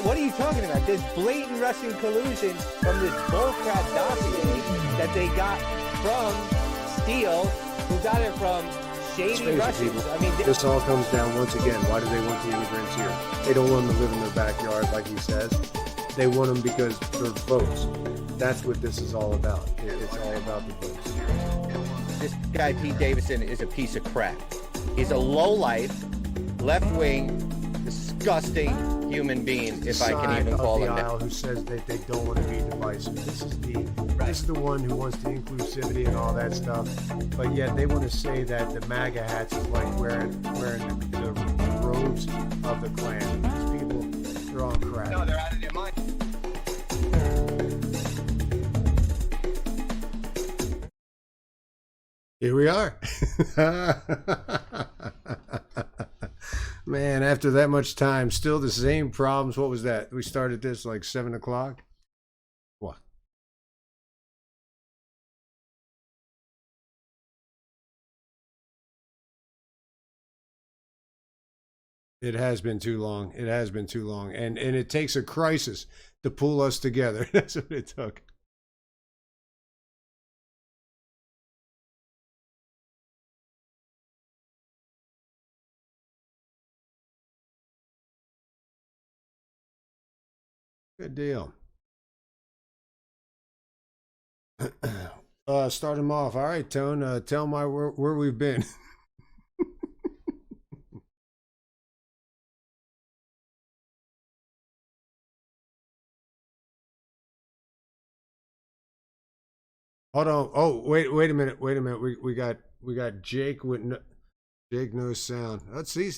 What are you talking about? There's blatant Russian collusion from this bullcrap dossier that they got from Steele, who got it from shady Russians. People, I mean, this all comes down once again. Why do they want the immigrants here? They don't want them to live in their backyard, like he says. They want them because they're votes. That's what this is all about. It's all about the votes. this guy Pete Davidson is a piece of crap. He's a lowlife, left-wing, disgusting human being, if I can even call him that. Who says that they don't want to be divisive. This is the one who wants the inclusivity and all that stuff, but yet they want to say that the MAGA hats is like wearing the robes of the Klan. These people, they're all crap. No, they're out of their mind. Here we are. Man, after that much time, still the same problems. What was that? We started this like 7 o'clock? What? It has been too long. It has been too long. And it takes a crisis to pull us together. That's what it took. Good deal. Start him off. All right, Tone. Tell my where we've been. Hold on. Oh, wait a minute. Wait a minute. We got Jake with Jake no sound. Let's see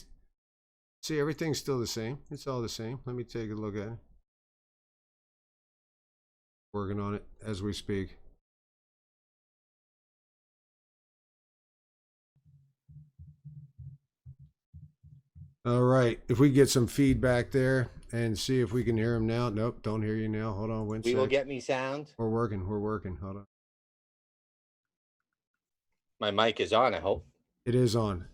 everything's still the same. It's all the same. Let me take a look at it. Working on it as we speak. All right. If we get some feedback there and see if we can hear him now. Nope, don't hear you now. Hold on one second. We will get me sound. We're working. Hold on. My mic is on, I hope. It is on.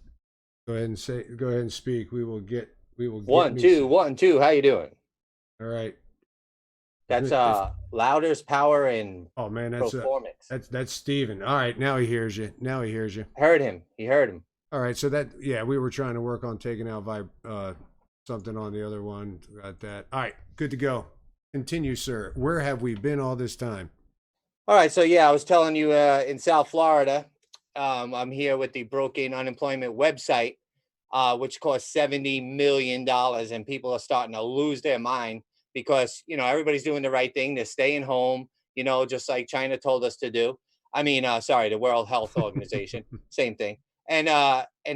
Go ahead and speak. We will get 1, 2, 1, 2. How you doing? All right. That's Louder's Power and oh man, Performance. That's Steven. All right, now he hears you. Heard him. He heard him. All right, so we were trying to work on taking out something on the other one. Got that. All right, good to go. Continue, sir. Where have we been all this time? All right, so I was telling you in South Florida, I'm here with the broken unemployment website, which costs $70 million, and people are starting to lose their mind. Because, everybody's doing the right thing. They're staying home, just like China told us to do. I mean, the World Health Organization, same thing. And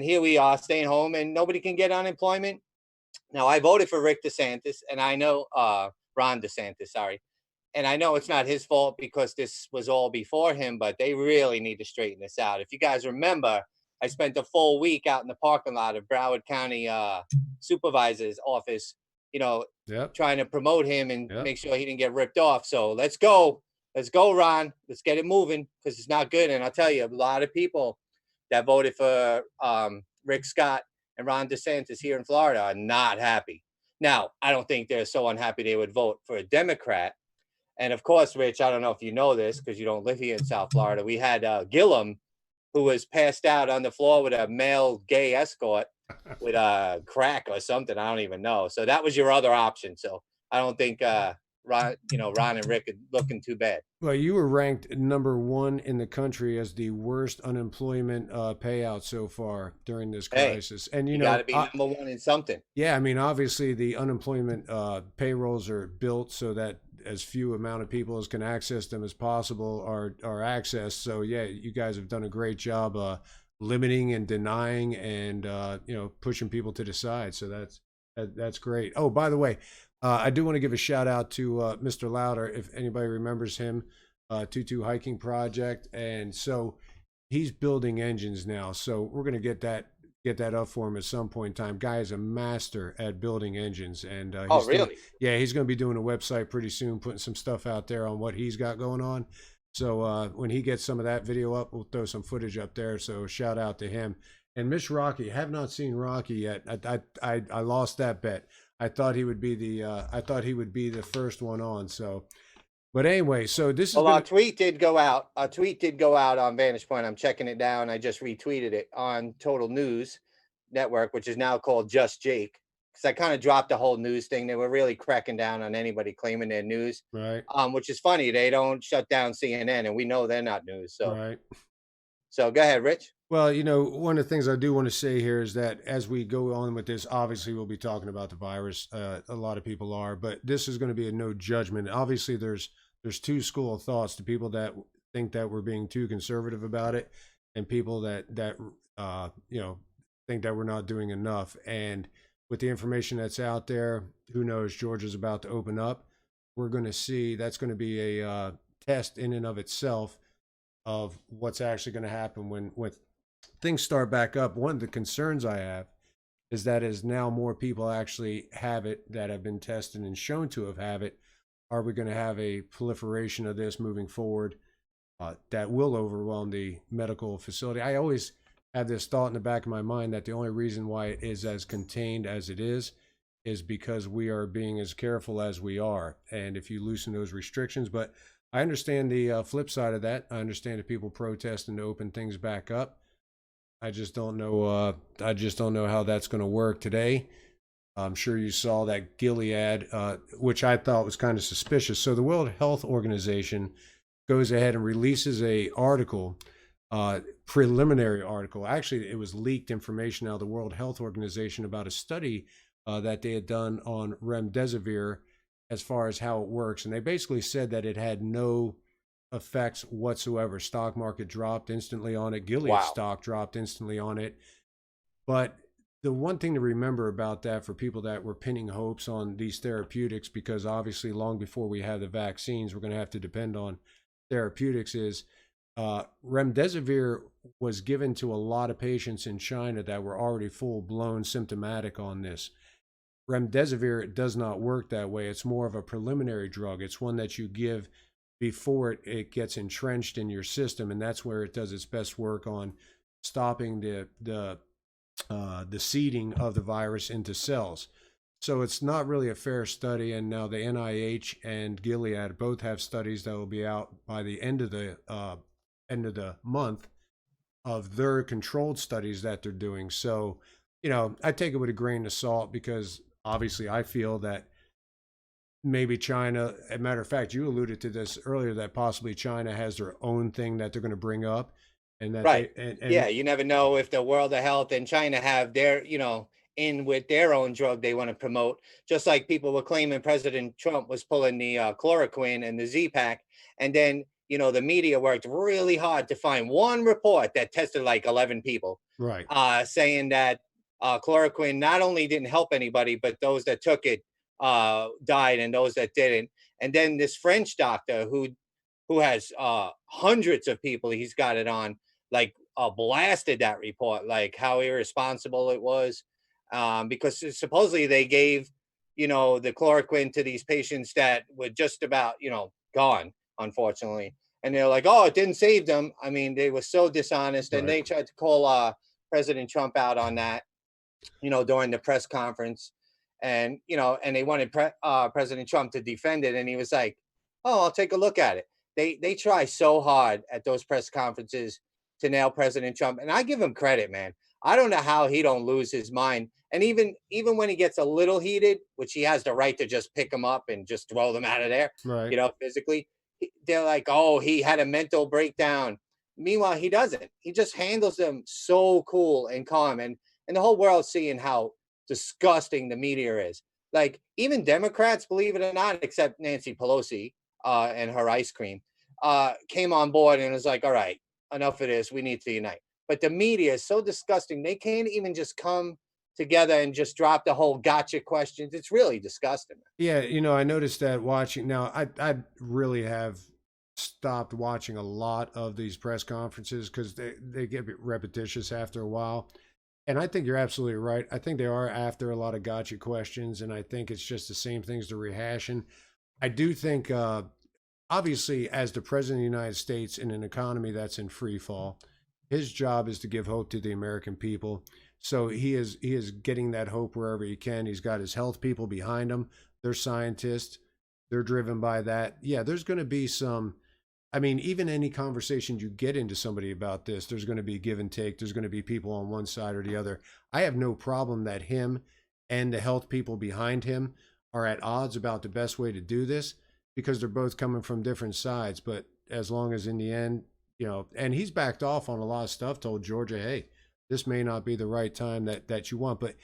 here we are staying home and nobody can get unemployment. Now, I voted for Rick DeSantis and I know Ron DeSantis, sorry. And I know it's not his fault because this was all before him, but they really need to straighten this out. If you guys remember, I spent a full week out in the parking lot of Broward County Supervisor's office, trying to promote him and make sure he didn't get ripped off. So let's go, Ron. Let's get it moving because it's not good. And I'll tell you, a lot of people that voted for Rick Scott and Ron DeSantis here in Florida are not happy. Now, I don't think they're so unhappy they would vote for a Democrat. And of course, Rich, I don't know if you know this because you don't live here in South Florida. We had Gillum, who was passed out on the floor with a male gay escort with a crack or something. I don't even know. So that was your other option. So I don't think Ron and Rick are looking too bad. Well, you were ranked #1 in the country as the worst unemployment payout so far during this crisis. And you got to be #1 in something. Yeah, I mean, obviously the unemployment payrolls are built so that as few amount of people as can access them as possible are accessed. So yeah, you guys have done a great job limiting and denying and pushing people to the side. So that's great. Oh, by the way, I do want to give a shout out to Mr. Louder, if anybody remembers him, Tutu Hiking Project, and so he's building engines now. So we're gonna get that up for him at some point in time. Guy is a master at building engines, and Oh, he's doing really? yeah he's gonna be doing a website pretty soon, putting some stuff out there on what he's got going on. So when he gets some of that video up, we'll throw some footage up there. So shout out to him. And Miss Rocky, have not seen Rocky yet. I lost that bet. I thought he would be the first one on. So, but anyway, so this is Well, gonna our tweet did go out. Our tweet did go out on Vantage Point. I'm checking it down. I just retweeted it on Total News Network, which is now called Just Jake, because I kind of dropped the whole news thing. They were really cracking down on anybody claiming their news, right, which is funny. They don't shut down CNN, and we know they're not news. So, right. so go ahead, Rich. Well, one of the things I do want to say here is that as we go on with this, obviously we'll be talking about the virus. A lot of people are, but this is going to be a no judgment. Obviously, there's two school of thoughts: the people that think that we're being too conservative about it, and people that think that we're not doing enough. And with the information that's out there, who knows? Georgia's about to open up. We're going to see. That's going to be a test in and of itself of what's actually going to happen when things start back up. One of the concerns I have is that as now more people actually have it that have been tested and shown to have it, are we going to have a proliferation of this moving forward that will overwhelm the medical facility? I always have this thought in the back of my mind that the only reason why it is as contained as it is because we are being as careful as we are. And if you loosen those restrictions, but I understand the flip side of that. I understand that people protesting to open things back up. I just don't know. I just don't know how that's going to work today. I'm sure you saw that Gilead, which I thought was kind of suspicious. So the World Health Organization goes ahead and releases a article, preliminary article. Actually, it was leaked information out of the World Health Organization about a study that they had done on remdesivir as far as how it works, and they basically said that it had no effects whatsoever. Stock market dropped instantly on it. Gilead Wow. stock dropped instantly on it. But the one thing to remember about that for people that were pinning hopes on these therapeutics, because obviously long before we have the vaccines, we're going to have to depend on therapeutics, is remdesivir was given to a lot of patients in China that were already full-blown symptomatic on this. Remdesivir does not work that way. It's more of a preliminary drug. It's one that you give before it gets entrenched in your system, and that's where it does its best work on stopping the seeding of the virus into cells. So it's not really a fair study. And now the NIH and Gilead both have studies that will be out by the end of the month of their controlled studies that they're doing. So, I take it with a grain of salt because obviously I feel that maybe China, as a matter of fact, you alluded to this earlier, that possibly China has their own thing that they're going to bring up, and that Right. they and Yeah, you never know if the World of Health and China have their, in with their own drug they want to promote. Just like people were claiming President Trump was pulling the chloroquine and the Z-Pack, and then the media worked really hard to find one report that tested like 11 people, right, saying that chloroquine not only didn't help anybody, but those that took it died, and those that didn't. And then this French doctor who has hundreds of people he's got it on, like blasted that report, like how irresponsible it was, because supposedly they gave, the chloroquine to these patients that were just about, gone, unfortunately. And they're like, oh, it didn't save them. I mean, they were so dishonest, and right, they tried to call President Trump out on that, during the press conference. And, and they wanted President Trump to defend it. And he was like, oh, I'll take a look at it. They try so hard at those press conferences to nail President Trump. And I give him credit, man. I don't know how he don't lose his mind. And even when he gets a little heated, which he has the right to just pick them up and just throw them out of there, right, physically, they're like, oh, he had a mental breakdown. Meanwhile, he doesn't. He just handles them so cool and calm. And the whole world's seeing how disgusting the media is. Like even Democrats, believe it or not, except Nancy Pelosi and her ice cream, came on board and was like, "All right, enough of this. We need to unite." But the media is so disgusting; they can't even just come together and just drop the whole gotcha questions. It's really disgusting. Yeah, I noticed that watching now. I really have stopped watching a lot of these press conferences because they get a bit repetitious after a while. And I think you're absolutely right. I think they are after a lot of gotcha questions, and I think it's just the same things they're rehashing. I do think, obviously, as the president of the United States in an economy that's in free fall, his job is to give hope to the American people. So he is getting that hope wherever he can. He's got his health people behind him. They're scientists. They're driven by that. Yeah, there's going to be some. I mean, even any conversation you get into somebody about this, there's going to be give and take. There's going to be people on one side or the other. I have no problem that him and the health people behind him are at odds about the best way to do this because they're both coming from different sides. But as long as in the end, and he's backed off on a lot of stuff, told Georgia, hey, this may not be the right time that you want. But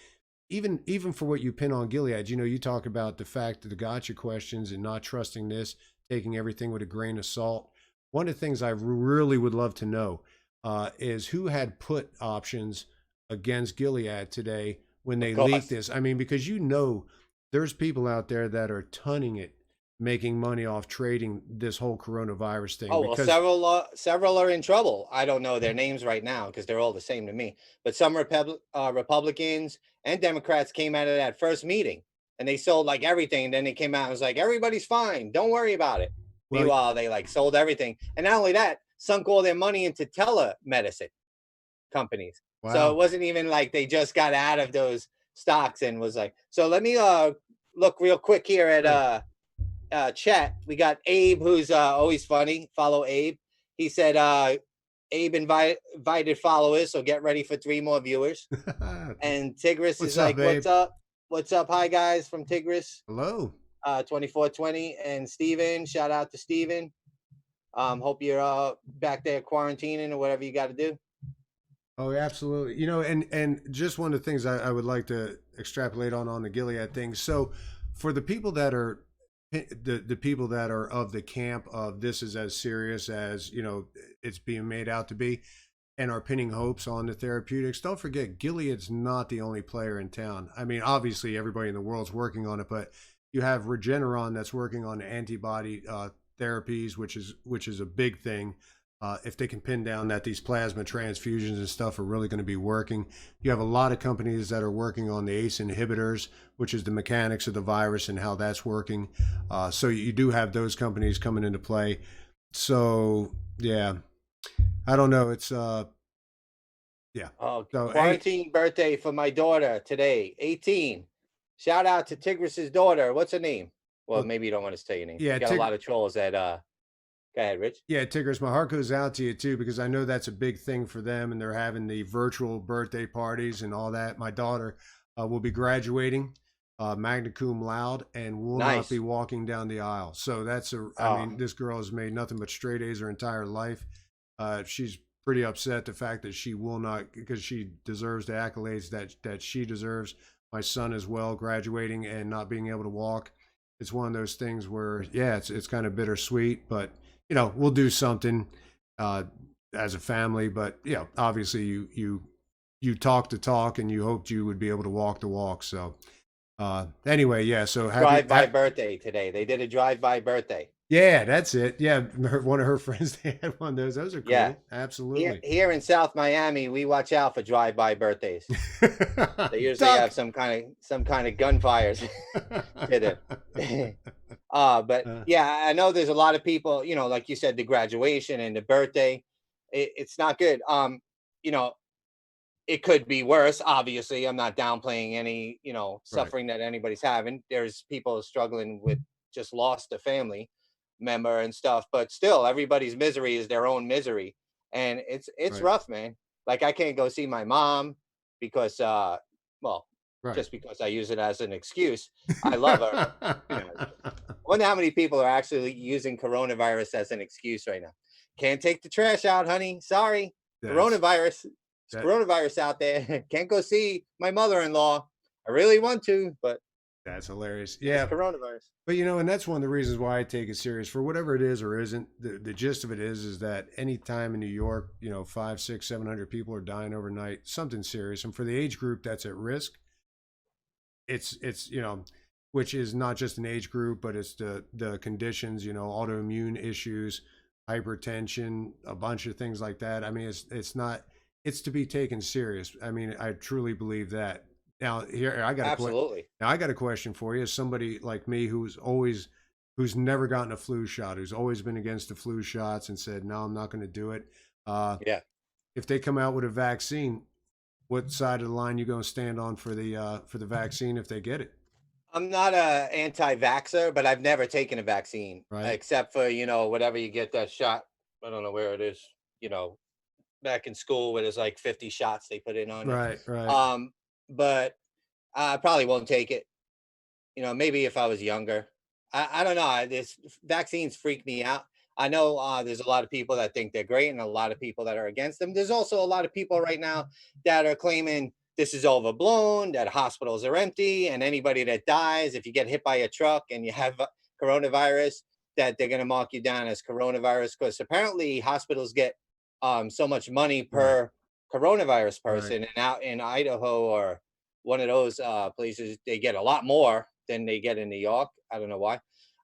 even for what you pin on Gilead, you talk about the fact that the gotcha questions and not trusting this, taking everything with a grain of salt. One of the things I really would love to know is who had put options against Gilead today when they leaked this. I mean, because there's people out there that are tunning it, making money off trading this whole coronavirus thing. Oh, well, several are in trouble. I don't know their names right now because they're all the same to me. But some Republicans and Democrats came out of that first meeting and they sold like everything. And then they came out and was like, everybody's fine. Don't worry about it. Well, meanwhile, they like sold everything. And not only that, sunk all their money into telemedicine companies. Wow. So it wasn't even like they just got out of those stocks and was like, so let me look real quick here at chat. We got Abe, who's always funny. Follow Abe. He said Abe invited followers, so get ready for 3 more viewers. And Tigris is like, Abe? What's up? Hi guys from Tigris. Hello. 2420 and Steven, shout out to Steven. Hope you're back there quarantining or whatever you got to do. Oh, absolutely. And just one of the things I would like to extrapolate on the Gilead thing. So for the people that are the people that are of the camp of this is as serious as it's being made out to be and are pinning hopes on the therapeutics, don't forget Gilead's not the only player in town. I mean, obviously everybody in the world's working on it, but you have Regeneron that's working on antibody therapies, which is a big thing. If they can pin down that these plasma transfusions and stuff are really going to be working. You have a lot of companies that are working on the ACE inhibitors, which is the mechanics of the virus and how that's working. So you do have those companies coming into play. So, yeah, I don't know. It's, yeah. Oh, so, quarantine birthday for my daughter today, 18. Shout out to Tigris's daughter. What's her name? Well, maybe you don't want to say your name. Yeah, you got a lot of trolls that go ahead, Rich. Yeah, Tigris, my heart goes out to you too, because I know that's a big thing for them and they're having the virtual birthday parties and all that. My daughter will be graduating magna cum laude and will not be walking down the aisle. So that's I mean, this girl has made nothing but straight A's her entire life. She's pretty upset the fact that she will not, because she deserves the accolades that she deserves. My son as well, graduating and not being able to walk. It's one of those things where, yeah, it's kind of bittersweet, but we'll do something as a family. But obviously you talk the talk and you hoped you would be able to walk the walk. So anyway, yeah. So drive-by birthday today. They did a drive-by birthday. Yeah, that's it. Yeah, one of her friends, they had one of those. Those are cool. Yeah, absolutely. Here in South Miami, we watch out for drive-by birthdays. They usually have some kind of gunfires. But yeah, I know there's a lot of people. Like you said, the graduation and the birthday, it's not good. It could be worse. Obviously, I'm not downplaying any suffering that anybody's having. There's people struggling with just lost a family member and stuff, but still everybody's misery is their own misery, and it's rough, man. Like I can't go see my mom because just because I use it as an excuse. I love her. I wonder how many people are actually using coronavirus as an excuse right now. Can't take the trash out, honey. Sorry. Coronavirus. Coronavirus out there. Can't go see my mother-in-law. I really want to, but That's hilarious. It's Yeah. coronavirus. But you know, and that's one of the reasons why I take it serious for whatever it is or isn't. The gist of it is that any time in New York, you know, five, six, 700 people are dying overnight, something serious. And for the age group that's at risk, it's you know, which is not just an age group, but it's the conditions, you know, autoimmune issues, hypertension, a bunch of things like that. I mean, it's not, it's to be taken serious. I mean, I truly believe that. Now here I got a Absolutely. now I got a question for you. As somebody like me who's never gotten a flu shot, who's always been against the flu shots and said no, I'm not going to do it. Yeah. If they come out with a vaccine, what side of the line you going to stand on for the vaccine if they get it? I'm not a anti-vaxxer, but I've never taken a vaccine Right, except for, whatever you get that shot. I don't know where it is, you know, back in school where there's like 50 shots they put in on you. right, right. Um, but I probably won't take it. Maybe if I was younger. I don't know. This vaccines freak me out. I know there's a lot of people that think they're great and a lot of people that are against them. There's also a lot of people right now that are claiming this is overblown, that hospitals are empty, and anybody that dies, if you get hit by a truck and you have coronavirus, that they're going to mark you down as coronavirus because apparently hospitals get so much money Right, per coronavirus right. person, and out in Idaho or one of those places, they get a lot more than they get in New York. I don't know why.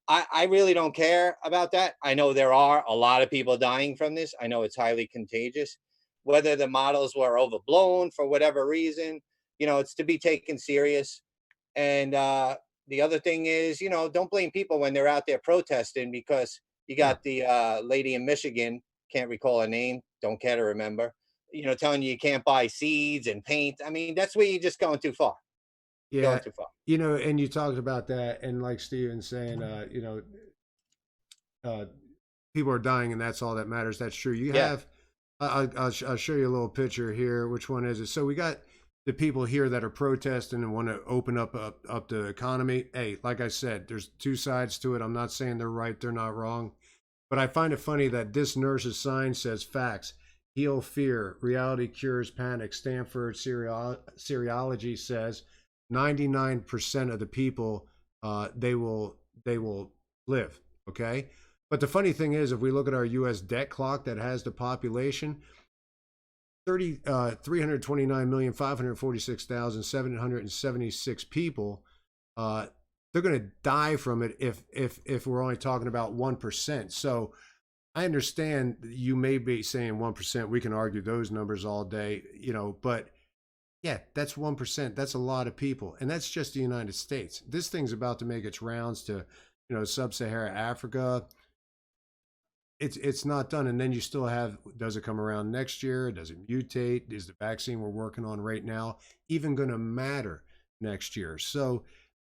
I really don't care about that. I know there are a lot of people dying from this. I know it's highly contagious. Whether the models were overblown for whatever reason, it's to be taken serious. And the other thing is, don't blame people when they're out there protesting because you Yeah, got the lady in Michigan, can't recall her name, don't care to remember, telling you can't buy seeds and paint. I mean, that's where you're just going too far. You're going yeah. too far. You know, and you talked about that, and like Steven's saying, uh, people are dying, and that's all that matters. That's true. You Yeah. have, I'll show you a little picture here. Which one is it? So we got the people here that are protesting and want to open up the economy. Hey, like I said, there's two sides to it. I'm not saying they're right, they're not wrong, but I find it funny that this nurse's sign says facts. Heal fear, reality cures panic. Stanford Seriology says 99% of the people they will live. Okay, but the funny thing is, if we look at our U.S. debt clock that has the population, 329,546,776 people, uh, they're going to die from it if we're only talking about 1%. So I understand you may be saying 1%. We can argue those numbers all day, but yeah, that's 1%. That's a lot of people. And that's just the United States. This thing's about to make its rounds to, sub-Saharan Africa. It's not done. And then you still have, does it come around next year? Does it mutate? Is the vaccine we're working on right now even going to matter next year? So,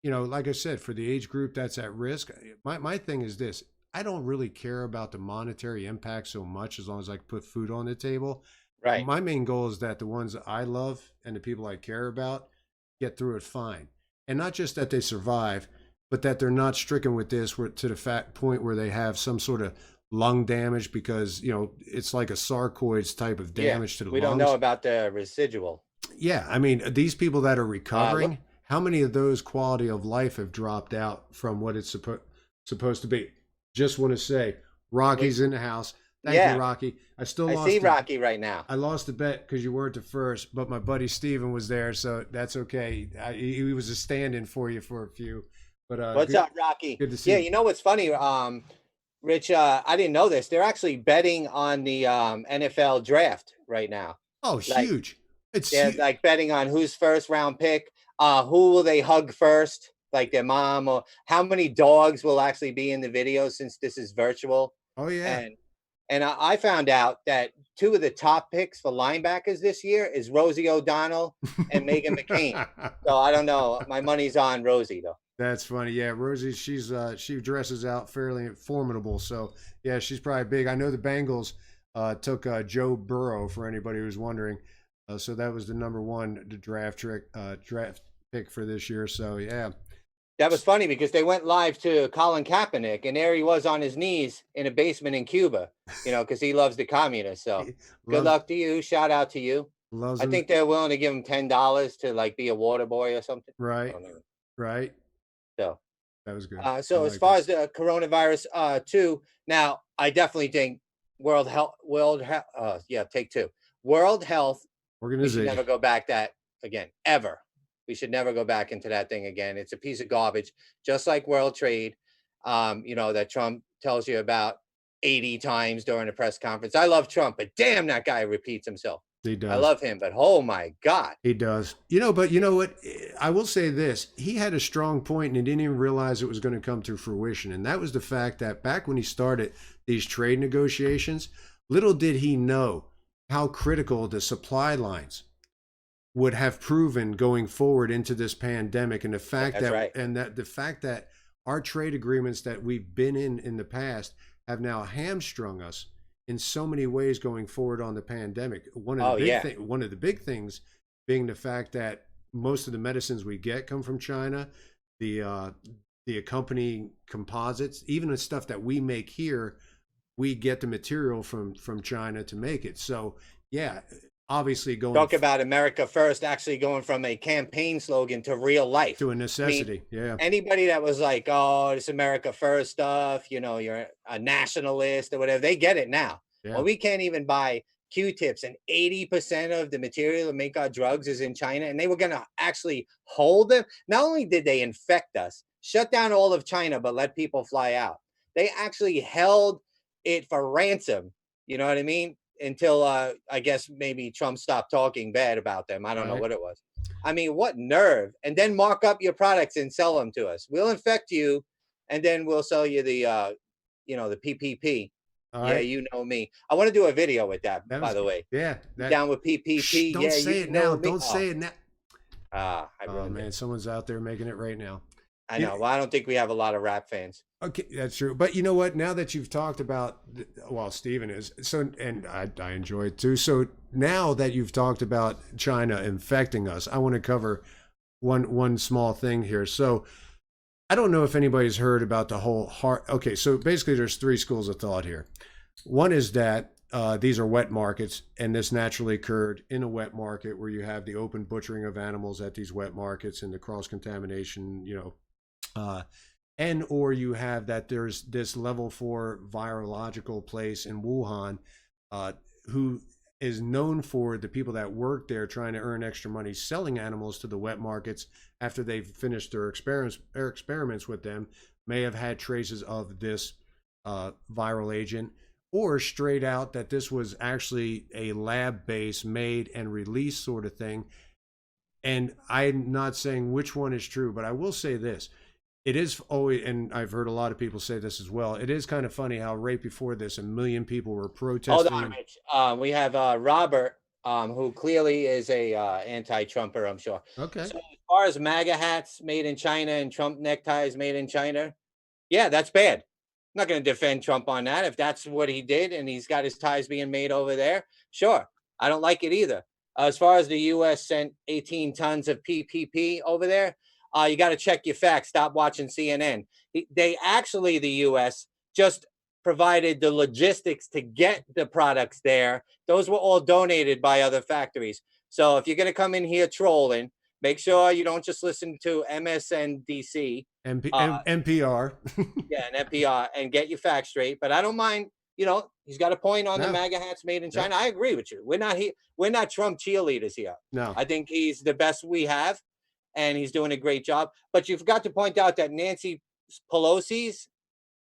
like I said, for the age group that's at risk, my thing is this. I don't really care about the monetary impact so much as long as I can put food on the table. Right. My main goal is that the ones that I love and the people I care about get through it fine. And not just that they survive, but that they're not stricken with this to the fact point where they have some sort of lung damage because, it's like a sarcoids type of Yeah. damage to the We don't know lungs. about the residual. Yeah. I mean, these people that are Look. recovering, how many of those quality of life have dropped out from what it's supposed to be? Just want to say, We, Rocky's in the house. Thank you, yeah. Rocky. I still I see lost the Rocky right now. I lost the bet because you weren't the first, but my buddy Steven was there, so that's okay. He was a stand-in for you for a few, but What's good, up, Rocky? good to see Yeah, you. you know what's funny? Rich, I didn't know this. They're actually betting on the NFL draft right now. Oh, Like huge! It's they're huge. like betting on whose first round pick, who will they hug first, like their mom, or how many dogs will actually be in the video since this is virtual. Oh yeah. And I found out that two of the top picks for linebackers this year is Rosie O'Donnell and Megan McCain. So I don't know. My money's on Rosie though. That's funny. Yeah, Rosie, she dresses out fairly formidable. So yeah, she's probably big. I know the Bengals took Joe Burrow for anybody who's wondering. So that was the number one draft pick for this year. So yeah, That was funny because they went live to Colin Kaepernick, and there he was on his knees in a basement in Cuba, because he loves the communists. So he good loves luck to you. Shout out to you. loves I them. think they're willing to give him $10 to like be a water boy or something. I Right, don't know. right. So, That was good. I so as liked far it. as the coronavirus, too, now I definitely think yeah, take two. World Health, we should Organization. never go back that again, ever. We should never go back into that thing again. It's a piece of garbage, just like World Trade, that Trump tells you about 80 times during a press conference. I love Trump, but damn, that guy repeats himself. He I does. love him, but oh my God. He does. But you know what? I will say this. He had a strong point and he didn't even realize it was going to come to fruition. And that was the fact that back when he started these trade negotiations, little did he know how critical the supply lines would have proven going forward into this pandemic, and the fact That's that right. our trade agreements that we've been in the past have now hamstrung us in so many ways going forward on the pandemic. Oh yeah. One of the big things being the fact that most of the medicines we get come from China, the accompanying composites, even the stuff that we make here, we get the material from China to make it. So yeah, obviously going Talk about America first, actually going from a campaign slogan to real life. to a I mean, necessity. Yeah. anybody that was like, "Oh, this America first stuff," you're a nationalist or whatever, they get it now. Yeah. Well, we can't even buy Q-tips, and 80% of the material to make our drugs is in China, and they were going to actually hold them. Not only did they infect us, shut down all of China, but let people fly out, they actually held it for ransom. You know what I mean? Until I guess maybe Trump stopped talking bad about them. I don't know Right. what it was. I mean, what nerve? And then mark up your products and sell them to us. We'll infect you, and then we'll sell you the PPP. All Yeah, right. you know me. I want to do a video with that, That by was the way. yeah. You That down with shh, PPP? don't Yeah, say you it now. know me. Don't Oh, say it now. I Oh ruined it. man, someone's out there making it right now. I You, know. Well, I don't think we have a lot of rap fans. okay, that's true. But you know what? Now that you've talked about, well, Steven is so, and I enjoy it too. So now that you've talked about China infecting us, I want to cover one small thing here. So I don't know if anybody's heard about the whole heart. Okay, so basically, there's three schools of thought here. One is that these are wet markets, and this naturally occurred in a wet market where you have the open butchering of animals at these wet markets and the cross contamination, uh, and or you have that there's this level 4 virological place in Wuhan, who is known for the people that work there trying to earn extra money selling animals to the wet markets after they've finished their experiments with them, may have had traces of this viral agent, or straight out that this was actually a lab based made and released sort of thing. And I'm not saying which one is true, but I will say this. It is always, and I've heard a lot of people say this as well. It is kind of funny how right before this, a million people were Hold on, protesting. Rich. We have Robert, who clearly is a anti-Trumper, I'm sure. Okay. So as far as MAGA hats made in China and Trump neckties made in China, yeah, that's bad. I'm not going to defend Trump on that. If that's what he did and he's got his ties being made over there, sure. I don't like it either. As far as the U.S. sent 18 tons of PPP over there, you got to check your facts. Stop watching CNN. They actually, the U.S. just provided the logistics to get the products there. Those were all donated by other factories. So if you're going to come in here trolling, make sure you don't just listen to MSNDC. NPR. Yeah, and NPR, and get your facts straight. But I don't mind. He's got a point on the No. MAGA hats made in Yep. China. I agree with you. We're not Trump cheerleaders here. No. I think he's the best we have, and he's doing a great job. But you forgot to point out that Nancy Pelosi's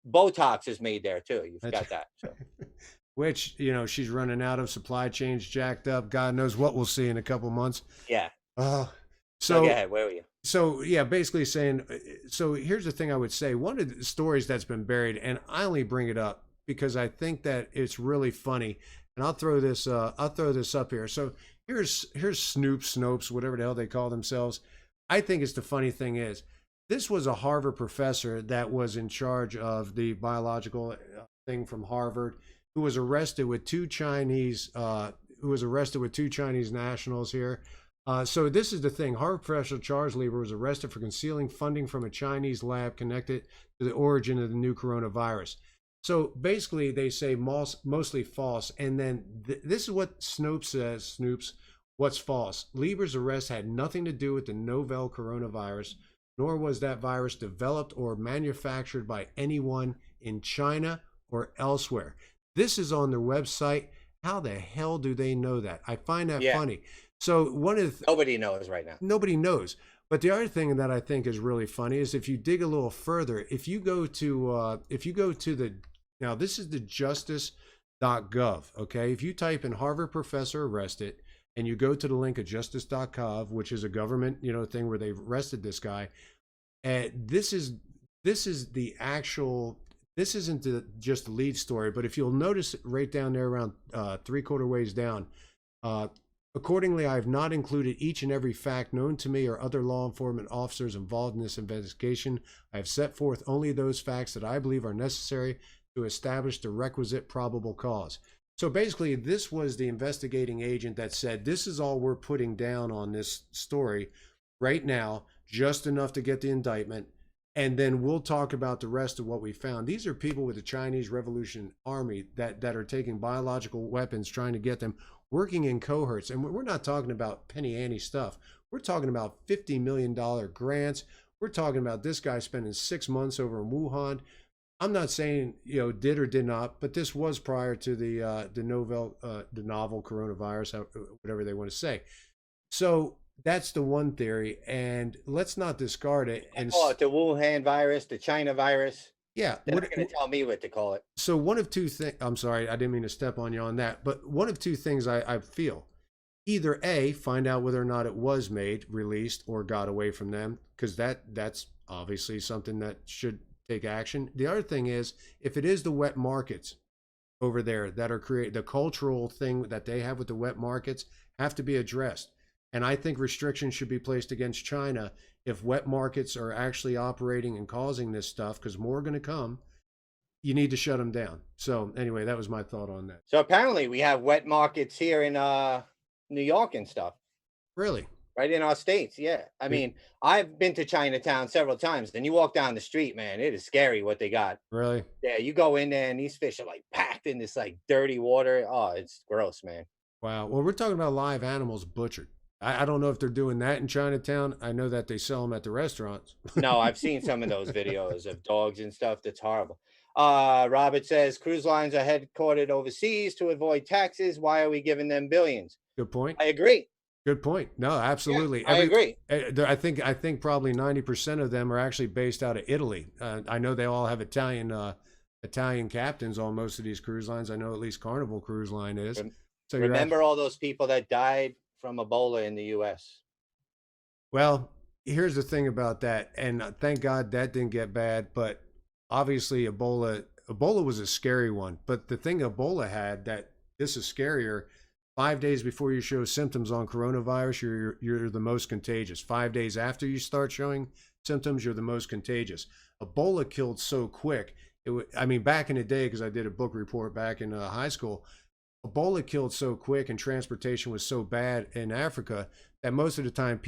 Botox is made there too. You That's forgot that. So. which, she's running out of supply chains jacked up. God knows what we'll see in a couple months. Yeah. Uh, So go so ahead. Where were you? So yeah, basically saying. So here's the thing I would say. One of the stories that's been buried, and I only bring it up because I think that it's really funny. And I'll throw this. I'll throw this up here. So here's Snopes, whatever the hell they call themselves. I think it's the funny thing is, this was a Harvard professor that was in charge of the biological thing from Harvard, who was arrested with two Chinese. Who was arrested with two Chinese nationals here. So this is the thing. Harvard professor Charles Lieber was arrested for concealing funding from a Chinese lab connected to the origin of the new coronavirus. So basically, they say mostly false. And then this is what Snopes says. Snopes, what's false? Lieber's arrest had nothing to do with the novel coronavirus. nor was that virus developed or manufactured by anyone in China or elsewhere. This is on their website. How the hell do they know that? I find that Yeah. funny. So one of the, Nobody knows right now. nobody knows. But the other thing that I think is really funny is if you dig a little further, if you go to the, now this is the justice.gov, okay? If you type in Harvard professor arrested and you go to the link of justice.gov, which is a government, thing where they've arrested this guy, and this is the actual, this isn't just the lead story, but if you'll notice right down there around 3/4 ways down, uh, accordingly, I have not included each and every fact known to me or other law enforcement officers involved in this investigation. I have set forth only those facts that I believe are necessary to establish the requisite probable cause. So basically, this was the investigating agent that said, this is all we're putting down on this story right now, just enough to get the indictment. And then we'll talk about the rest of what we found. These are people with the Chinese Revolution Army that are taking biological weapons, trying to get them working in cohorts. And we're not talking about penny ante stuff. We're talking about $50 million grants. We're talking about this guy spending 6 months over in Wuhan. I'm not saying, did or did not, but this was prior to the novel coronavirus, whatever they want to say. So that's the one theory, and let's not discard it. I And call it the Wuhan virus, the China virus. yeah, They're not going to tell me what to call it. so one of two things. I'm sorry, I didn't mean to step on you on that, but one of two things I feel: either A, find out whether or not it was made, released, or got away from them, because that's obviously something that should take action. The other thing is, if it is the wet markets over there that are create the cultural thing that they have with the wet markets have to be addressed. And I think restrictions should be placed against China if wet markets are actually operating and causing this stuff, because more are going to come. You need to shut them down. So anyway, that was my thought on that. So apparently we have wet markets here in New York and stuff, Really? right in our states. Yeah. I mean, I've been to Chinatown several times, and you walk down the street, man, it is scary what they got. Really? Yeah, you go in there and these fish are like packed in this like dirty water. Oh, it's gross, man. Wow. Well, we're talking about live animals butchered. I don't know if they're doing that in Chinatown. I know that they sell them at the restaurants. No, I've seen some of those videos of dogs and stuff. That's horrible. Robert says cruise lines are headquartered overseas to avoid taxes. Why are we giving them billions? Good point. I agree. Good point. No, Yeah, absolutely. I agree. I think probably 90% of them are actually based out of Italy. I know they all have Italian captains on most of these cruise lines. I know at least Carnival Cruise Line is. So Remember all those people that died from Ebola in the U.S.? well, here's the thing about that, and thank God that didn't get bad. But obviously, Ebola was a scary one. But the thing Ebola had, that this is scarier. 5 days before you show symptoms on coronavirus, you're the most contagious. 5 days after you start showing symptoms, you're the most contagious. Ebola killed so quick. I mean, back in the day, because I did a book report back in high school, Ebola killed so quick and transportation was so bad in Africa that most of the time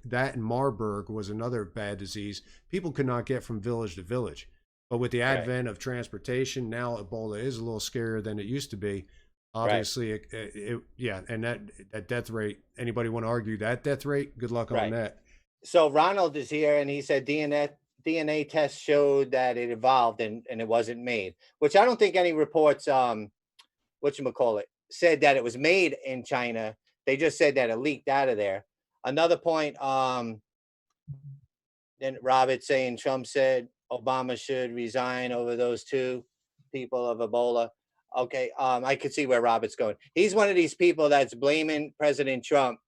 that and Marburg was another bad disease, people could not get from village to village. But with the Right. advent of transportation, now Ebola is a little scarier than it used to be. Right. Obviously, yeah, and that death rate, anybody want to argue that death rate? Good luck on Right. that. So Ronald is here, and he said DNA tests showed that it evolved and it wasn't made, which I don't think any reports whatchamacallit, said that it was made in China. They just said that it leaked out of there. Another point, then Robert saying Trump said Obama should resign over those two people of Ebola. Okay, I could see where Robert's going. He's one of these people that's blaming President Trump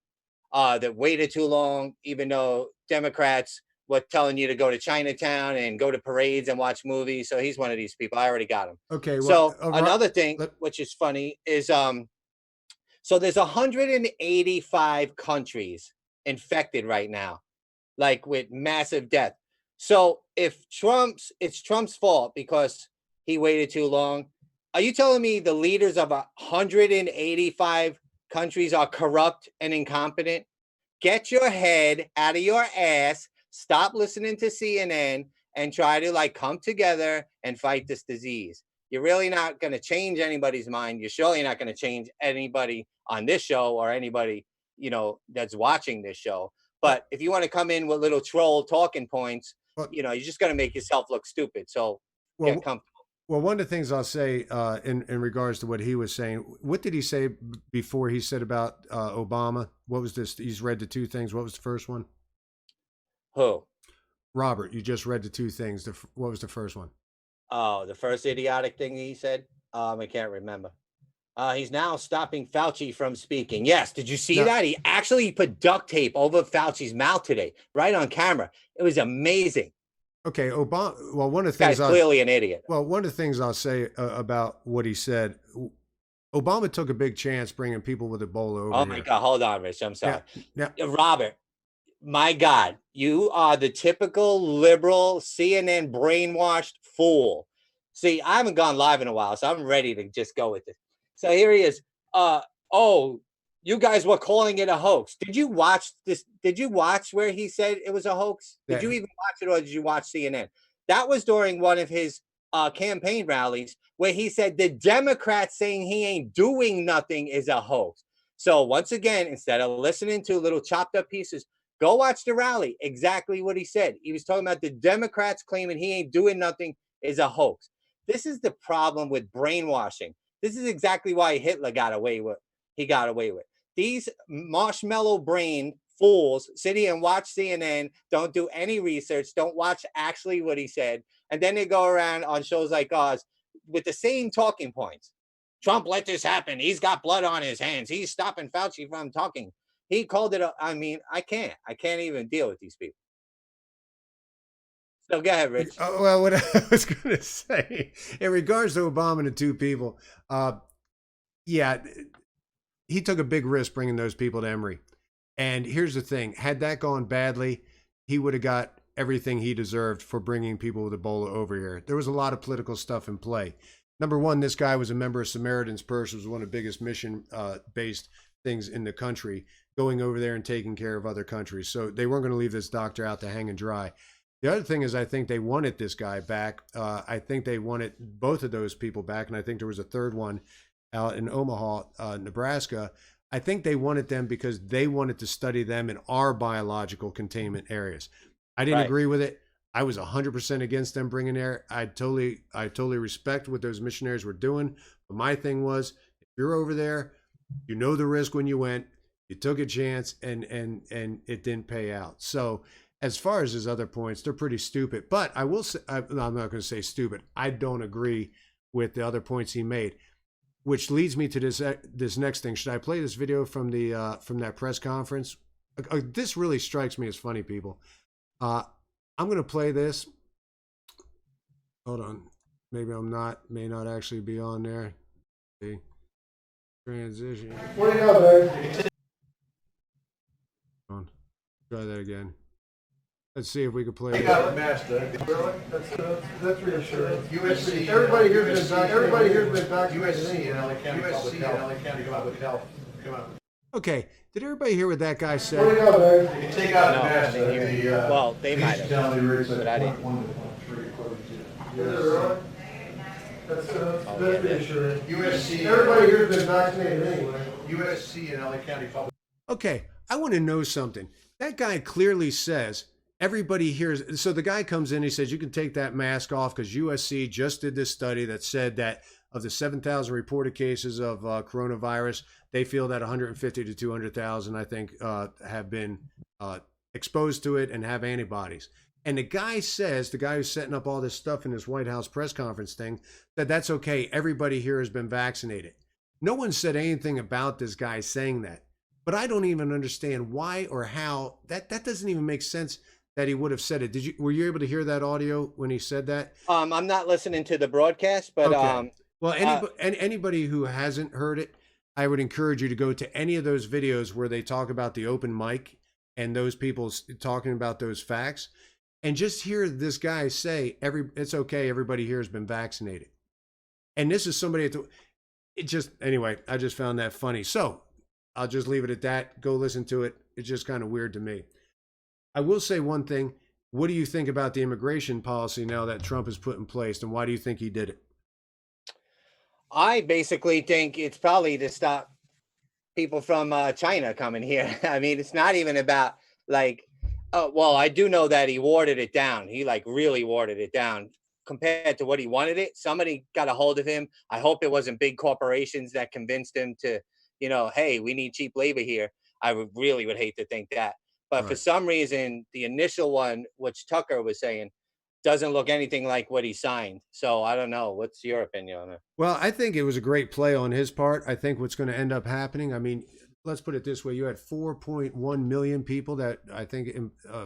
that waited too long, even though Democrats were telling you to go to Chinatown and go to parades and watch movies. So he's one of these people. I already got him. Okay, well, So another thing, which is funny, is so there's 185 countries infected right now, like with massive death. So if it's Trump's fault because he waited too long. Are you telling me the leaders of 185 countries are corrupt and incompetent? Get your head out of your ass. Stop listening to CNN and try to like come together and fight this disease. You're really not going to change anybody's mind. You're surely not going to change anybody on this show or anybody, that's watching this show. But if you want to come in with little troll talking points, Well, you're just going to make yourself look stupid. So get well, comfortable. well, one of the things I'll say in regards to what he was saying, what did he say before he said about Obama? What was this? He's read the two things. What was the first one? Who? Robert, you just read the two things. What was the first one? Oh, the first idiotic thing he said. I can't remember. He's now stopping Fauci from speaking. Yes. Did you see No. that? He actually put duct tape over Fauci's mouth today, right on camera. It was amazing. Okay, Obama. Well, one of the This things guy's clearly an idiot. well, one of the things I'll say about what he said, Obama took a big chance bringing people with Ebola over Oh my here. God. Hold on, Rich. I'm sorry. Yeah. Robert, my God, you are the typical liberal CNN brainwashed fool. See, I haven't gone live in a while, so I'm ready to just go with it. So here he is. Oh, you guys were calling it a hoax. Did you watch this? Did you watch where he said it was a hoax? Did Yeah. you even watch it, or did you watch CNN? That was during one of his campaign rallies where he said the Democrats saying he ain't doing nothing is a hoax. So once again, instead of listening to little chopped up pieces, go watch the rally. Exactly what he said. He was talking about the Democrats claiming he ain't doing nothing is a hoax. This is the problem with brainwashing. This is exactly why Hitler got away with. He got away with. These marshmallow brain fools sit here and watch CNN, don't do any research, don't watch actually what he said, and then they go around on shows like ours with the same talking points. Trump let this happen. He's got blood on his hands. He's stopping Fauci from talking. He called it. I mean, I can't even deal with these people. So go ahead, Rich. Well, what I was going to say in regards to Obama and the two people, yeah, he took a big risk bringing those people to Emory. And here's the thing: had that gone badly, he would have got everything he deserved for bringing people with Ebola over here. There was a lot of political stuff in play. Number one, this guy was a member of Samaritan's Purse, was one of the biggest mission-based things in the country, going over there and taking care of other countries. So they weren't going to leave this doctor out to hang and dry. The other thing is, I think they wanted this guy back. I think they wanted both of those people back, and I think there was a third one out in Omaha, Nebraska. I think they wanted them because they wanted to study them in our biological containment areas. I didn't agree with it. I was 100% against them bringing there. I totally respect what those missionaries were doing. But my thing was, if you're over there, you know the risk when you went. You took a chance, and it didn't pay out. So as far as his other points, they're pretty stupid. But I will say, I'm not going to say stupid. I don't agree with the other points he made, which leads me to this next thing. Should I play this video from that press conference? This really strikes me as funny, people. I'm going to play this. Hold on. Maybe may not actually be on there. See. Transition. What do you know, babe? Try that again. Let's see if we can play You it. got the master. Really? That's reassuring. USC. Everybody here's been vaccinated. USC and LA County Public Health. Come on. Okay. Did everybody hear what that guy said? What do you know, babe? You take out No, the I master. didn't hear you. Well, they might have, but I didn't. Is it really? That's reassuring. USC. Everybody here's been vaccinated anyway. USC and LA County Public. Okay. I want to know something. That guy clearly says everybody hears. So the guy comes in, he says, you can take that mask off because USC just did this study that said that of the 7,000 reported cases of coronavirus, they feel that 150 to 200,000, I think, have been exposed to it and have antibodies. And the guy says, the guy who's setting up all this stuff in this White House press conference thing, that that's okay. Everybody here has been vaccinated. No one said anything about this guy saying that. But I don't even understand why or how. That doesn't even make sense that he would have said it. Were you able to hear that audio when he said that? I'm not listening to the broadcast, but okay. Well, anybody who hasn't heard it, I would encourage you to go to any of those videos where they talk about the open mic and those people talking about those facts, and just hear this guy say, it's okay, everybody here has been vaccinated. And this is somebody anyway, I just found that funny. So I'll just leave it at that. Go listen to it. It's just kind of weird to me. I will say one thing. What do you think about the immigration policy now that Trump has put in place, and why do you think he did it? I basically think it's probably to stop people from China coming here. I mean, it's not even about Like, well, I do know that he watered it down. He like really watered it down compared to what he wanted it. Somebody got a hold of him. I hope it wasn't big corporations that convinced him to, hey, we need cheap labor here. I would hate to think that. But for Right. some reason, the initial one, which Tucker was saying, doesn't look anything like what he signed. So I don't know. What's your opinion on it? Well, I think it was a great play on his part. I think what's going to end up happening, I mean, let's put it this way. You had 4.1 million people that I think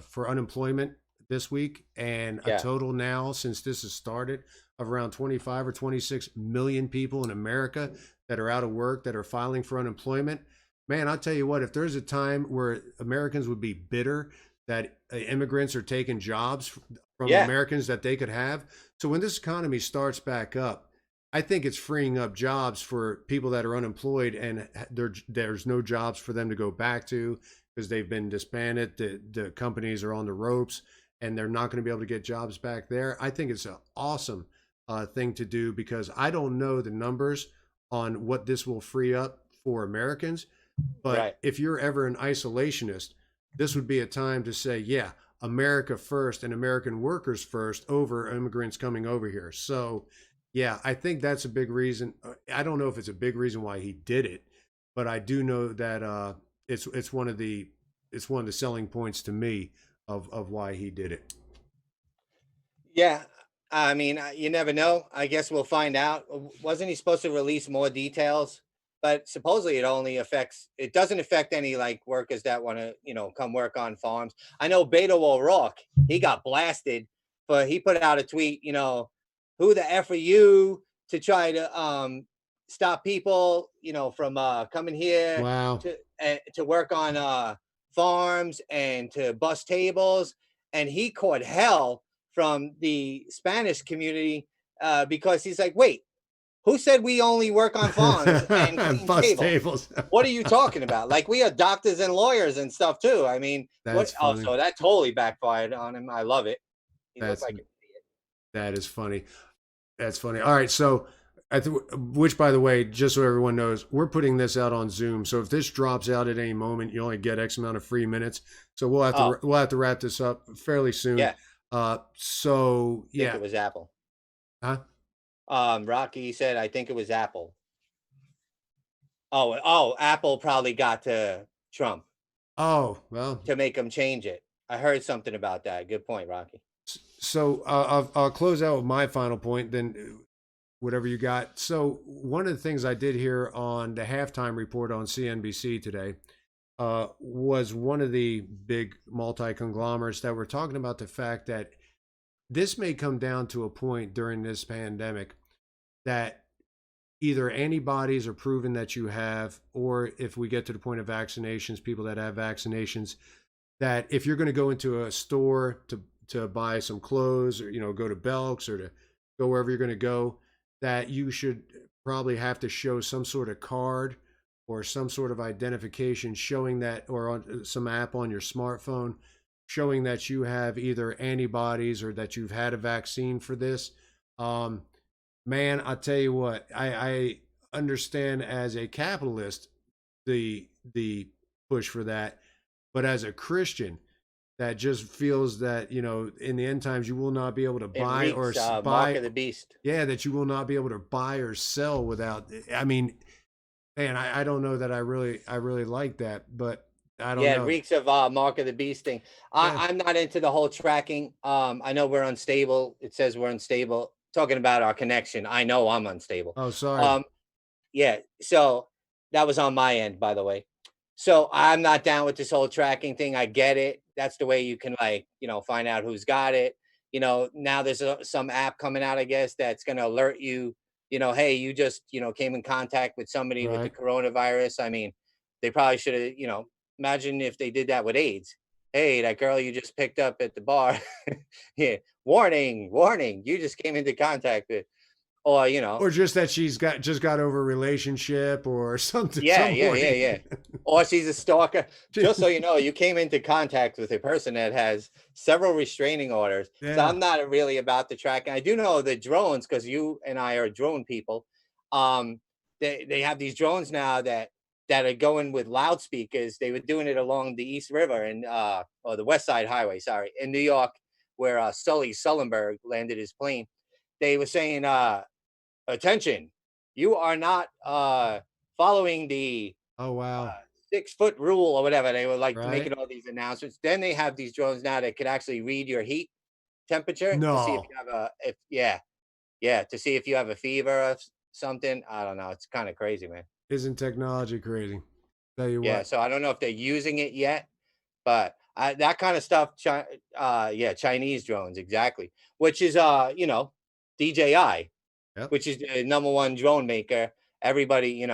for unemployment this week, and a Yeah. total now since this has started of around 25 or 26 million people in America that are out of work, that are filing for unemployment. Man, I'll tell you what, if there's a time where Americans would be bitter that immigrants are taking jobs from Yeah. Americans that they could have. So when this economy starts back up, I think it's freeing up jobs for people that are unemployed, and there's no jobs for them to go back to because they've been disbanded. The companies are on the ropes, and they're not going to be able to get jobs back there. I think it's an awesome thing to do because I don't know the numbers on what this will free up for Americans. Right. But if you're ever an isolationist, this would be a time to say, yeah, America first and American workers first over immigrants coming over here. So, yeah, I think that's a big reason. I don't know if it's a big reason why he did it, but I do know that it's one of the selling points to me of why he did it. Yeah. I mean, you never know. I guess we'll find out. Wasn't he supposed to release more details? But supposedly it doesn't affect any like workers that want to, come work on farms. I know Beto O'Rourke, he got blasted, but he put out a tweet, who the F are you to try to stop people, from coming here Wow. to work on farms and to bust tables. And he caught hell from the Spanish community because he's like, wait, who said we only work on farms and clean Bus tables? tables. What are you talking about? Like we are doctors and lawyers and stuff too. I mean, what? That's Oh, funny. so that totally backfired on him. I love it. He looked That's like an idiot. that is funny. That's funny. All right, so which, by the way, just so everyone knows, we're putting this out on Zoom. So if this drops out at any moment, you only get X amount of free minutes. So Oh, we'll have to wrap this up fairly soon. yeah. So I think yeah, it was Apple. huh? Rocky said, I think it was Apple. Oh, Apple probably got to Trump Oh well. to make him change it. I heard something about that. Good point, Rocky. So I'll close out with my final point. Then whatever you got. So one of the things I did hear on the halftime report on CNBC today was one of the big multi conglomerates that were talking about the fact that this may come down to a point during this pandemic that either antibodies are proven that you have, or if we get to the point of vaccinations, people that have vaccinations, that if you're going to go into a store to buy some clothes or go to Belk's or to go wherever you're going to go, that you should probably have to show some sort of card or some sort of identification showing that, or on some app on your smartphone showing that you have either antibodies or that you've had a vaccine for this. Um, Man, I tell you what, I understand as a capitalist the push for that, but as a Christian that just feels that in the end times you will not be able to It buy or reeks Mark buy, of the Beast. yeah, that you will not be able to buy or sell without. I mean, man, I don't know that I really like that, but I don't Yeah, it know. reeks of Mark of the Beast thing. Yeah. I'm not into the whole tracking. I know we're unstable. It says we're unstable. Talking about our connection. I know I'm unstable. Oh, sorry. Um, yeah, so that was on my end, by the way. So I'm not down with this whole tracking thing. I get it. That's the way you can like, find out who's got it. Now there's some app coming out, I guess, that's going to alert you, hey, you just, came in contact with somebody with the Right. coronavirus. I mean, they probably should have, imagine if they did that with AIDS. Hey, that girl you just picked up at the bar. Yeah, warning, warning, you just came into contact with, or, Or just that she's just got over a relationship or something, yeah, some yeah, yeah, horny. yeah. Or she's a stalker. Just so you know, you came into contact with a person that has several restraining orders. So Yeah. I'm not really about the tracking. I do know the drones because you and I are drone people. Um, they have these drones now that that are going with loudspeakers. They were doing it along the East River and or the West Side Highway, sorry, in New York, where Sully Sullenberg landed his plane. They were saying, "Attention, you are not following the Oh wow. 6 foot rule or whatever." They were like Right? making all these announcements. Then they have these drones now that could actually read your heat temperature to see if No. you have a if yeah yeah to see if you have a fever or something. I don't know. It's kind of crazy, man. Isn't technology crazy? Tell you Yeah, what. so I don't know if they're using it yet, but that kind of stuff. Yeah, Chinese drones, exactly. Which is DJI, Yep. which is the number one drone maker. Everybody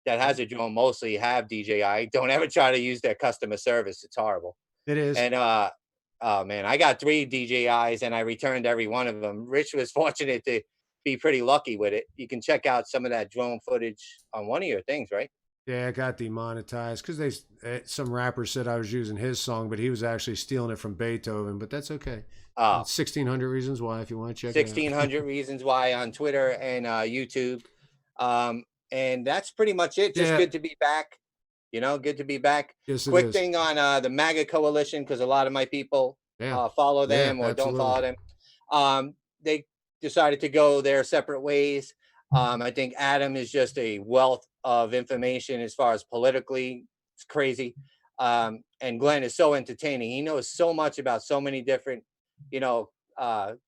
that has a drone mostly have DJI. Don't ever try to use their customer service. It's horrible. It is. And oh man, I got 3 DJIs and I returned every one of them. Rich was fortunate to be pretty lucky with it. You can check out some of that drone footage on one of your things, right? Yeah, it got demonetized because some rapper said I was using his song, but he was actually stealing it from Beethoven. But that's okay. Oh, 1600 Reasons Why, if you want to check it out. 1600 Reasons Why on Twitter and YouTube. And that's pretty much it. Just Yeah. good to be back. Good to be back. Yes, it Quick is. thing on the MAGA coalition, because a lot of my people Yeah. follow Yeah, them or don't absolutely. follow them. They decided to go their separate ways. I think Adam is just a wealth of information as far as politically. It's crazy. And Glenn is so entertaining. He knows so much about so many different,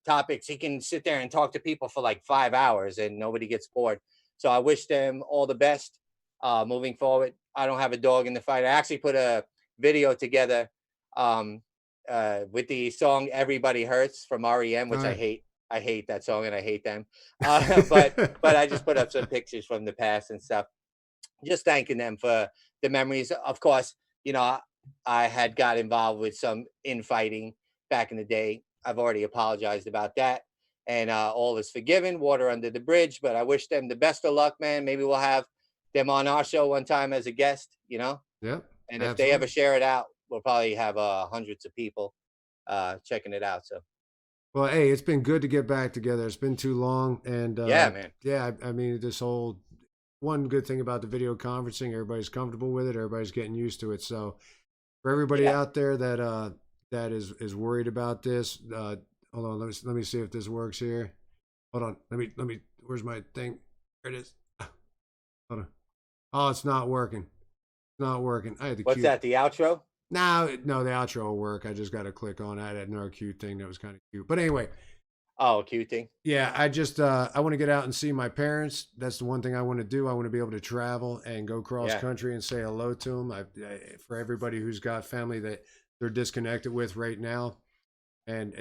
topics. He can sit there and talk to people for like 5 hours and nobody gets bored. So I wish them all the best moving forward. I don't have a dog in the fight. I actually put a video together um, with the song "Everybody Hurts" from REM, All which I right. hate. I hate that song and I hate them. But I just put up some pictures from the past and stuff, just thanking them for the memories. Of course, I had got involved with some infighting back in the day. I've already apologized about that, and all is forgiven. Water under the bridge. But I wish them the best of luck, man. Maybe we'll have them on our show one time as a guest. Yep. And if they ever Absolutely. share it out, we'll probably have hundreds of people checking it out. So Well, hey, it's been good to get back together. It's been too long, and yeah, man. yeah, I mean, this whole one good thing about the video conferencing, everybody's comfortable with it. Everybody's getting used to it. So, for everybody Yeah. out there that is worried about this, hold on, let me see if this works here. Hold on, let me. Where's my thing? There it is. Hold on. Oh, it's not working. It's not working. I had the What's cute. that? The outro? No, the outro will work. I just got to click on it. I had another cute thing that was kind of cute. But anyway, Oh, cute thing. yeah, I want to get out and see my parents. That's the one thing I want to do. I want to be able to travel and go cross Yeah. country and say hello to them. For everybody who's got family that they're disconnected with right now, and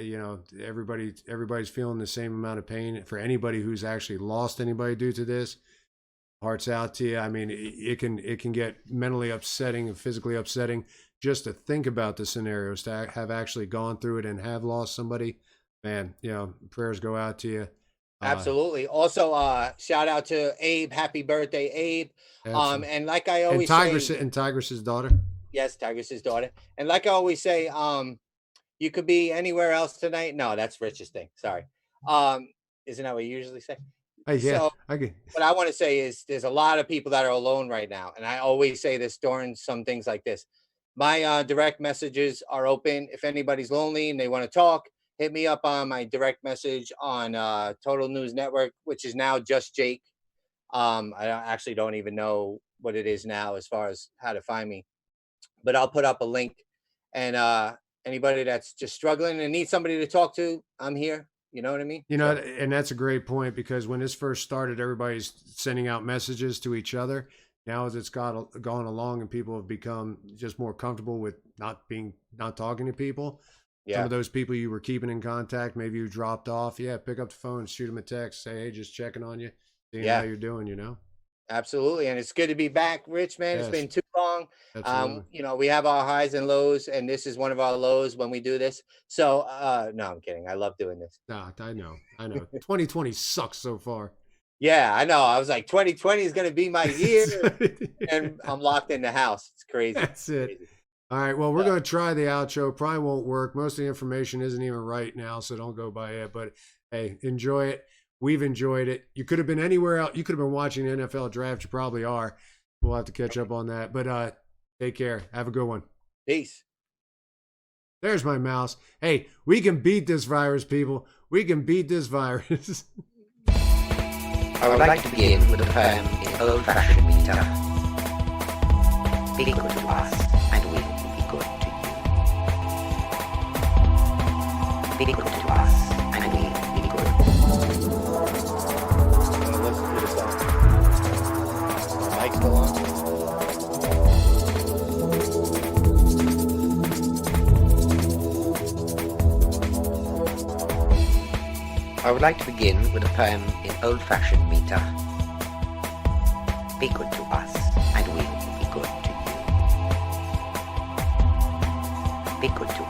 everybody's feeling the same amount of pain. For anybody who's actually lost anybody due to this, hearts out to you. I mean, it can get mentally upsetting and physically upsetting just to think about the scenarios, to have actually gone through it and have lost somebody. Man, prayers go out to you. Uh, Absolutely. Also, shout out to Abe. Happy birthday, Abe. Absolutely. And like I And always Tigress say, and Tigress's daughter. yes, Tigress's daughter. And like I always say, you could be anywhere else tonight. No, that's Rich's thing. Sorry. Um, isn't that what you usually say? Hey, yeah, So I get. what I want to say is there's a lot of people that are alone right now. And I always say this during some things like this. My direct messages are open. If anybody's lonely and they want to talk, hit me up on my direct message on Total News Network, which is now just Jake. Actually don't even know what it is now as far as how to find me, but I'll put up a link. And anybody that's just struggling and needs somebody to talk to, I'm here. You know what I mean? So And that's a great point because when this first started, everybody's sending out messages to each other. Now, as it's gone along and people have become just more comfortable with not talking to people, some yeah, of those people you were keeping in contact, maybe you dropped off. Yeah, pick up the phone, shoot them a text, say, hey, just checking on you, seeing how yeah. you're doing. Absolutely, and it's good to be back, Rich, man. It's Yes, been too long. absolutely. We have our highs and lows, and this is one of our lows when we do this. So, no, I'm kidding. I love doing this. Nah, I know. 2020 sucks so far. Yeah, I know. I was like, 2020 is going to be my year, and I'm locked in the house. It's crazy. That's it. Crazy. All right. Well, we're Uh, going to try the outro. Probably won't work. Most of the information isn't even right now, so don't go by it. But hey, enjoy it. We've enjoyed it. You could have been anywhere else. You could have been watching the NFL draft. You probably are. we'll have to catch up on that. But take care. Have a good one. Peace. There's my mouse. Hey, we can beat this virus, people. We can beat this virus. I would like to begin with a poem in old-fashioned meter. Be good to us, and we will be good to you. Be good to us, and we will be good. Listen to the song. My mic's still on. I would like to begin with a poem in old-fashioned meter. Be good to us, and we will be good to you. Be good to